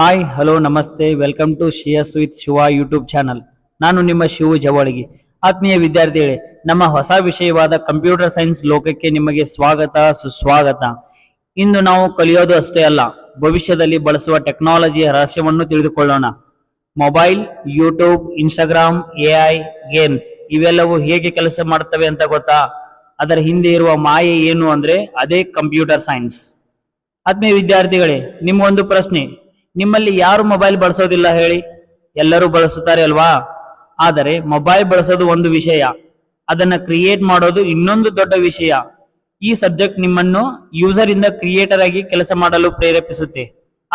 Hi hello ನಮಸ್ತೆ welcome to ಶಿಯಸ್ with Shiva YouTube channel. ನಾನು ನಿಮ್ಮ ಶಿವು ಜವಳಗಿ. ಆತ್ಮೀಯ ವಿದ್ಯಾರ್ಥಿಗಳೇ, ನಮ್ಮ ಹೊಸ ವಿಷಯವಾದ ಕಂಪ್ಯೂಟರ್ ಸೈನ್ಸ್ ಲೋಕಕ್ಕೆ ನಿಮಗೆ ಸ್ವಾಗತ ಸುಸ್ವಾಗತ. ಇಂದು ನಾವು ಕಲಿಯೋದು ಅಷ್ಟೇ ಅಲ್ಲ, ಭವಿಷ್ಯದಲ್ಲಿ ಬಳಸುವ ಟೆಕ್ನಾಲಜಿಯ ರಹಸ್ಯವನ್ನು ತಿಳಿದುಕೊಳ್ಳೋಣ. Mobile, YouTube, Instagram, AI, games ಇವೆಲ್ಲವೂ ಹೇಗೆ ಕೆಲಸ ಮಾಡುತ್ತವೆ ಅಂತ ಗೊತ್ತಾ? ಅದರ ಹಿಂದೆ ಇರುವ ಮಾಯೆ ಏನು ಅಂದ್ರೆ ಅದೇ ಕಂಪ್ಯೂಟರ್ ಸೈನ್ಸ್. ಆತ್ಮೀಯ ವಿದ್ಯಾರ್ಥಿಗಳೇ, ನಿಮ್ಗೊಂದು ಪ್ರಶ್ನೆ. ನಿಮ್ಮಲ್ಲಿ ಯಾರು ಮೊಬೈಲ್ ಬಳಸೋದಿಲ್ಲ ಹೇಳಿ? ಎಲ್ಲರೂ ಬಳಸುತ್ತಾರೆ ಅಲ್ವಾ? ಆದರೆ ಮೊಬೈಲ್ ಬಳಸೋದು ಒಂದು ವಿಷಯ, ಅದನ್ನ ಕ್ರಿಯೇಟ್ ಮಾಡೋದು ಇನ್ನೊಂದು ದೊಡ್ಡ ವಿಷಯ. ಈ ಸಬ್ಜೆಕ್ಟ್ ನಿಮ್ಮನ್ನು ಯೂಸರ್ ಇಂದ ಕ್ರಿಯೇಟರ್ ಆಗಿ ಕೆಲಸ ಮಾಡಲು ಪ್ರೇರೇಪಿಸುತ್ತೆ.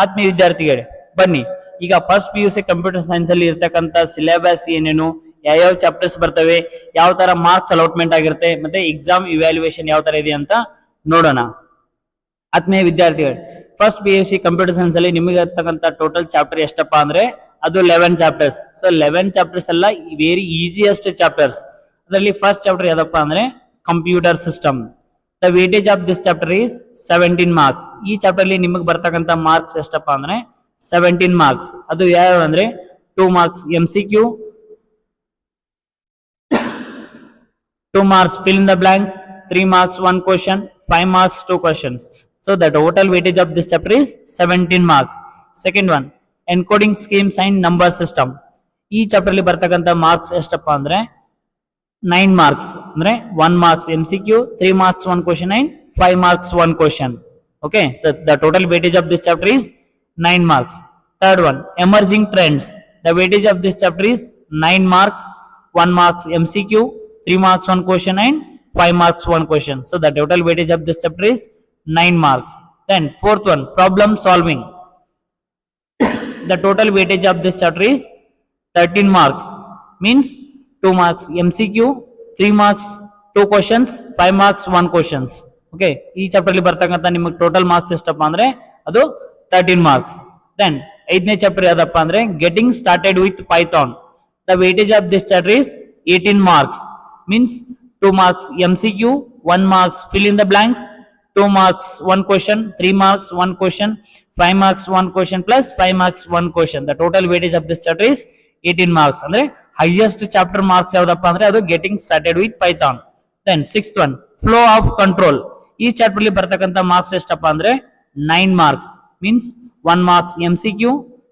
ಆತ್ಮೀಯ ವಿದ್ಯಾರ್ಥಿಗಳೇ, ಬನ್ನಿ ಈಗ ಫಸ್ಟ್ PUC ಕಂಪ್ಯೂಟರ್ ಸೈನ್ಸ್ ಅಲ್ಲಿ ಇರ್ತಕ್ಕಂಥ ಸಿಲೆಬಸ್ ಏನೇನು, ಯಾವ ಚಾಪ್ಟರ್ಸ್ ಬರ್ತವೆ, ಯಾವ ತರ ಮಾರ್ಕ್ಸ್ ಅಲಾಟ್ಮೆಂಟ್ ಆಗಿರುತ್ತೆ, ಮತ್ತೆ ಎಕ್ಸಾಮ್ ಇವ್ಯಾಲ್ಯೂಯೇಷನ್ ಯಾವ ತರ ಇದೆ ಅಂತ ನೋಡೋಣ. ಆತ್ಮೀಯ ವಿದ್ಯಾರ್ಥಿಗಳು, ಫಸ್ಟ್ PUC ಕಂಪ್ಯೂಟರ್ ಸೈನ್ಸ್ ಅಲ್ಲಿ ನಿಮಗೆ ಇರ್ತಕ್ಕಂಥ ಟೋಟಲ್ ಚಾಪ್ಟರ್ ಎಷ್ಟಪ್ಪ ಅಂದ್ರೆ ಅದು 11 ಚಾಪ್ಟರ್ಸ್. ಸೊ 11 ಚಾಪ್ಟರ್ಸ್ ಎಲ್ಲ ವೆರಿ ಈಸಿಯೆಸ್ಟ್ ಚಾಪ್ಟರ್ಸ್. ಅದರಲ್ಲಿ ಫಸ್ಟ್ ಚಾಪ್ಟರ್ ಯಾವ್ದಪ್ಪ ಅಂದ್ರೆ computer system. The weightage of this chapter is 17 marks. ಈ ಚಾಪ್ಟರ್ ಅಲ್ಲಿ ನಿಮಗೆ ಬರ್ತಕ್ಕಂಥ ಮಾರ್ಕ್ಸ್ ಎಷ್ಟಪ್ಪ ಅಂದ್ರೆ 17 ಮಾರ್ಕ್ಸ್. ಅದು ಯಾವ ಅಂದ್ರೆ 2 marks MCQ, 2 marks fill in the blanks, 3 marks 1 question, 5 marks 2 questions. So the total weightage of this chapter is 17 marks. Second one, encoding scheme sign number system. ಈ ಚಾಪ್ಟರ್ ಅಲ್ಲಿ ಬರ್ತಕ್ಕಂಥ ಮಾರ್ಕ್ಸ್ ಎಷ್ಟಪ್ಪ ಅಂದ್ರೆ 9 ಮಾರ್ಕ್ಸ್. ಅಂದ್ರೆ 1 marks MCQ, 3 marks 1 question and 5 marks 1 question. Okay, so the total weightage of this chapter is 9 marks. Third one, emerging trends. The weightage of this chapter is 9 marks, 1 marks MCQ, 3 marks 1 question and 5 marks 1 question. So the total weightage of this chapter is 9 marks. Then fourth one, problem solving. The total weightage of this chapter is 13 marks. Means 2 marks MCQ, 3 marks 2 questions, 5 marks 1 questions. Okay, ಈ chapter ಅಲ್ಲಿ ಬರ್ತಕ್ಕಂಥ ನಿಮಗೆ total marks ಎಷ್ಟಪ್ಪ ಅಂದ್ರೆ ಅದು 13 marks. Then 8ನೇ chapter ಯಾವ್ದಪ್ಪ ಅಂದ್ರೆ getting started with Python. The weightage of this chapter is 18 marks. Means 2 marks MCQ, 1 marks fill in the blanks, 2 marks 1 question, 3 marks 1 question, 5 marks 1 question plus 5 marks 1 question. The total weightage of this chapter is 18 marks. ಅಂದ್ರೆ highest chapter marks ಯಾವ್ದಪ್ಪ ಅಂದ್ರೆ ಅದು getting started with Python. Then sixth one, flow of control. ಈ chapter ಅಲ್ಲಿ ಬರ್ತಕ್ಕಂಥ marks ಎಷ್ಟಪ್ಪ ಅಂದ್ರೆ 9 marks. Means 1 marks MCQ,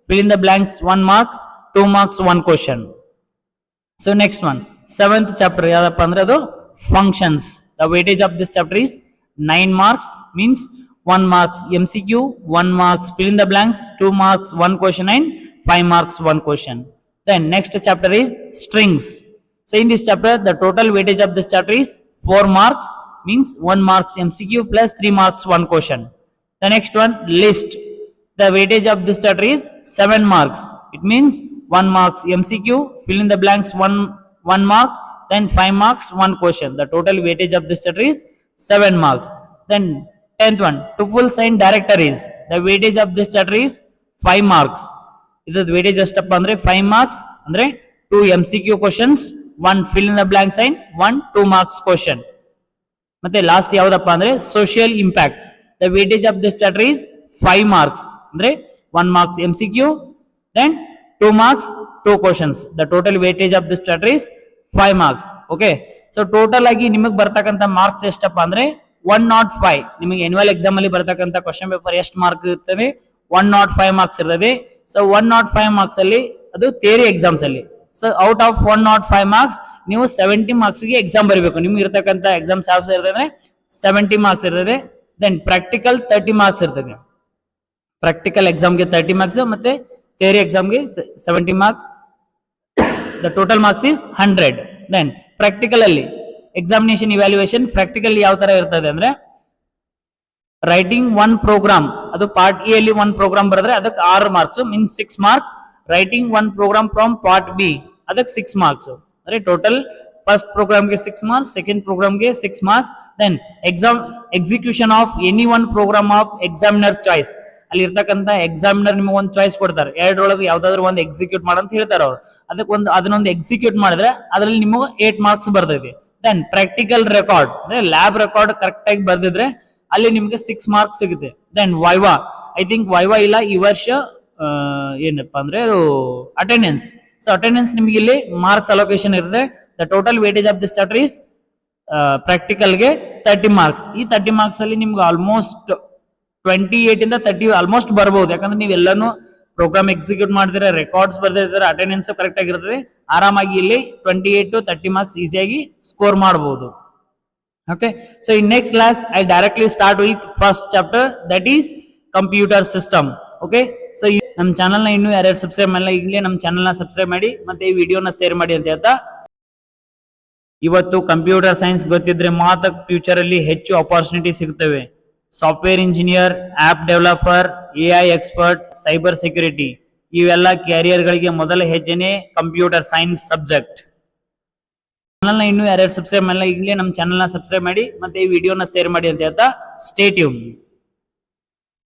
fill in the blanks 1 mark, 2 marks 1 question. So next one, seventh chapter ಯಾವ್ದಪ್ಪ ಅಂದ್ರೆ ಅದು functions. The weightage of this chapter is 9 marks. Means 1 marks MCQ, 1 marks fill in the blanks, 2 marks 1 question and 5 marks 1 question. Then next chapter is strings. So in this chapter the total weightage of this chapter is 4 marks. Means 1 marks MCQ plus 3 marks 1 question. The next one, list. The weightage of this chapter is 7 marks. It means 1 marks MCQ, fill in the blanks 1 mark, then 5 marks 1 question. The total weightage of this chapter is 7 marks. Then 10th one, to full sign directories. The weightage of this chapter is 5 marks. This weightage ಎಷ್ಟಪ್ಪ ಅಂದ್ರೆ 5 marks. ಅಂದ್ರೆ 2 MCQ questions, 1 fill in the blank sign, 1 2 marks question. ಮತ್ತೆ last ಯಾವ್ದಪ್ಪ ಅಂದ್ರೆ social impact. The weightage of this chapter is 5 marks. ಅಂದ್ರೆ 1 marks MCQ, then 2 marks 2 questions. The total weightage of this chapter is 5 marks. Okay, so total ಆಗಿ ನಿಮಗೆ ಬರ್ತಕ್ಕಂಥ marks ಎಷ್ಟಪ್ಪ ಅಂದ್ರೆ 105. ನಿಮಗೆ ಎನ್ಯುವಲ್ ಎಕ್ಸಾಮ್ ಅಲ್ಲಿ ಬರ್ತಕ್ಕಂಥ ಕ್ವಶನ್ ಪೇಪರ್ ಎಷ್ಟು ಮಾರ್ಕ್ ಇರ್ತವೆ? 105 ಮಾರ್ಕ್ಸ್ ಇರ್ತವೆ. ಸೊ 105 ಮಾರ್ಕ್ಸ್ ಅಲ್ಲಿ ಅದು ಥಿಯರಿ ಎಕ್ಸಾಮ್ಸ್ ಅಲ್ಲಿ. ಸೊ ಔಟ್ ಆಫ್ 105 ಮಾರ್ಕ್ಸ್ ನೀವು 70 ಮಾರ್ಕ್ಸ್ ಗೆ ಎಕ್ಸಾಮ್ ಬರೀಬೇಕು. ನಿಮ್ಗೆ ಇರ್ತಕ್ಕಂಥ ಎಕ್ಸಾಮ್ಸ್ ಯಾವ ಇರ್ತದೆ? 70 ಮಾರ್ಕ್ಸ್ ಇರ್ತದೆ. ದೆನ್ ಪ್ರಾಕ್ಟಿಕಲ್ 30 ಮಾರ್ಕ್ಸ್ ಇರ್ತದೆ. ಪ್ರಾಕ್ಟಿಕಲ್ ಎಕ್ಸಾಮ್ಗೆ 30 ಮಾರ್ಕ್ಸ್ ಮತ್ತೆ ಥಿಯರಿ ಎಕ್ಸಾಮ್ಗೆ 70 marks. The total marks is 100. Then practical ಅಲ್ಲಿ ಎಕ್ಸಾಮಿನೇಷನ್ ಇವ್ಯಾಲ್ಯೂಯೇಷನ್ ಪ್ರಾಕ್ಟಿಕಲ್ ಯಾವ ತರ ಇರ್ತದೆ ಅಂದ್ರೆ ರೈಟಿಂಗ್ 1 ಪ್ರೋಗ್ರಾಮ್, ಅದು ಪಾರ್ಟ್ ಎ ಅಲ್ಲಿ 1 ಪ್ರೋಗ್ರಾಮ್ ಬರೆದ್ರೆ ಅದಕ್ಕೆ 6 marks. Means 6 marks. Writing 1 program from part B ಅದಕ್ಕೆ 6 ಮಾರ್ಕ್ಸ್. ಅಂದ್ರೆ ಟೋಟಲ್ ಫಸ್ಟ್ ಪ್ರೋಗ್ರಾಮ್ಗೆ 6 ಮಾರ್ಕ್ಸ್, ಸೆಕೆಂಡ್ ಪ್ರೋಗ್ರಾಮ್ಗೆ 6 marks. Then exam execution of any 1 program of examiner choice. ಅಲ್ಲಿ ಇರ್ತಕ್ಕಂಥ ಎಕ್ಸಾಮಿನರ್ ನಿಮಗೆ ಒಂದು ಚಾಯ್ಸ್ ಕೊಡ್ತಾರೆ, ಎರಡರೊಳಗೆ ಯಾವ್ದಾದ್ರು ಒಂದು ಎಕ್ಸಿಕ್ಯೂಟ್ ಮಾಡಂತ ಹೇಳ್ತಾರೆ ಅವ್ರು. ಅದನ್ನೊಂದು ಎಕ್ಸಿಕ್ಯೂಟ್ ಮಾಡಿದ್ರೆ ಅದರಲ್ಲಿ ನಿಮಗೆ 8 ಮಾರ್ಕ್ಸ್ ಬರ್ತೈತಿ. ದೆನ್ ಪ್ರಾಕ್ಟಿಕಲ್ ರೆಕಾರ್ಡ್ ಅಂದ್ರೆ ಲ್ಯಾಬ್ ರೆಕಾರ್ಡ್ ಕರೆಕ್ಟ್ ಆಗಿ ಬರ್ದಿದ್ರೆ ಅಲ್ಲಿ ನಿಮಗೆ 6 ಮಾರ್ಕ್ಸ್ ಸಿಗುತ್ತೆ. Then viva, I think viva ಇಲ್ಲ ಈ ವರ್ಷ ಏನಪ್ಪಾ ಅಂದ್ರೆ ಅದು ಅಟೆಂಡೆನ್ಸ್. ಸೊ ಅಟೆಂಡೆನ್ಸ್ ನಿಮ್ಗೆ ಇಲ್ಲಿ ಮಾರ್ಕ್ಸ್ ಅಲೋಕೇಶನ್ ಇರುತ್ತೆ. The total weightage of this chapter is ಪ್ರಾಕ್ಟಿಕಲ್ಗೆ 30 ಮಾರ್ಕ್ಸ್. ಈ 30 ಮಾರ್ಕ್ಸ್ ಅಲ್ಲಿ ನಿಮ್ಗೆ ಆಲ್ಮೋಸ್ಟ್ 28 ಇಂದ 30 ಆಲ್ಮೋಸ್ಟ್ ಬರ್ಬೋದು. ಯಾಕಂದ್ರೆ ನೀವು ಎಲ್ಲಾನು ಪ್ರೋಗ್ರಾಮ್ ಎಕ್ಸಿಕ್ಯೂಟ್ ಮಾಡಿದ್ರೆ, ರೆಕಾರ್ಡ್ಸ್ ಬರ್ದಿರ್ತಾರೆ, ಅಟೆಂಡೆನ್ಸ್ ಕರೆಕ್ಟ್ ಆಗಿರ್ತದೆ. ಆರಾಮಾಗಿ ಇಲ್ಲಿ 28 to 30 ಮಾರ್ಕ್ಸ್ ಈಸಿಯಾಗಿ ಸ್ಕೋರ್ ಮಾಡಬಹುದು. Okay, so in next class I'll directly start with first chapter, that is computer system. Okay, so ನಮ್ಮ ಚಾನಲ್ ನ ಇನ್ನೂ ಯಾರ್ಯಾರು ಸಬ್ಸ್ಕ್ರೈಬ್ ಮಾಡಿಲ್ಲ ಈಗಲೇ ನಮ್ಮ ಚಾನಲ್ ನ ಸಬ್ಸ್ಕ್ರೈಬ್ ಮಾಡಿ ಮತ್ತೆ ಈ ವಿಡಿಯೋನ ಶೇರ್ ಮಾಡಿ ಅಂತ ಹೇಳ್ತಾ, ಇವತ್ತು ಕಂಪ್ಯೂಟರ್ ಸೈನ್ಸ್ ಗೊತ್ತಿದ್ರೆ ಮಾತ್ರ ಫ್ಯೂಚರ್ ಅಲ್ಲಿ ಹೆಚ್ಚು ಅಪಾರ್ಚುನಿಟಿ ಸಿಗುತ್ತವೆ. Software engineer, app developer, AI expert, cyber security ಇವೆಲ್ಲ ಕ್ಯಾರಿಯರ್ ಗಳಿಗೆ ಮೊದಲ ಹೆಜ್ಜೆನೆ ಕಂಪ್ಯೂಟರ್ ಸೈನ್ಸ್ ಸಬ್ಜೆಕ್ಟ್. ಚಾನಲ್ ನ ಇನ್ನೂ ಯಾರ್ಯಾರು ಸಬ್ಸ್ಕ್ರೈಬ್ ಮಾಡಿಲ್ಲ ಈಗಲೇ ನಮ್ಮ ಚಾನಲ್ ನ ಸಬ್ಸ್ಕ್ರೈಬ್ ಮಾಡಿ ಮತ್ತೆ ಈ ವಿಡಿಯೋನ ಶೇರ್ ಮಾಡಿ ಅಂತ ಹೇಳ್ತಾ, ಸ್ಟೇ ಟ್ಯೂನ್.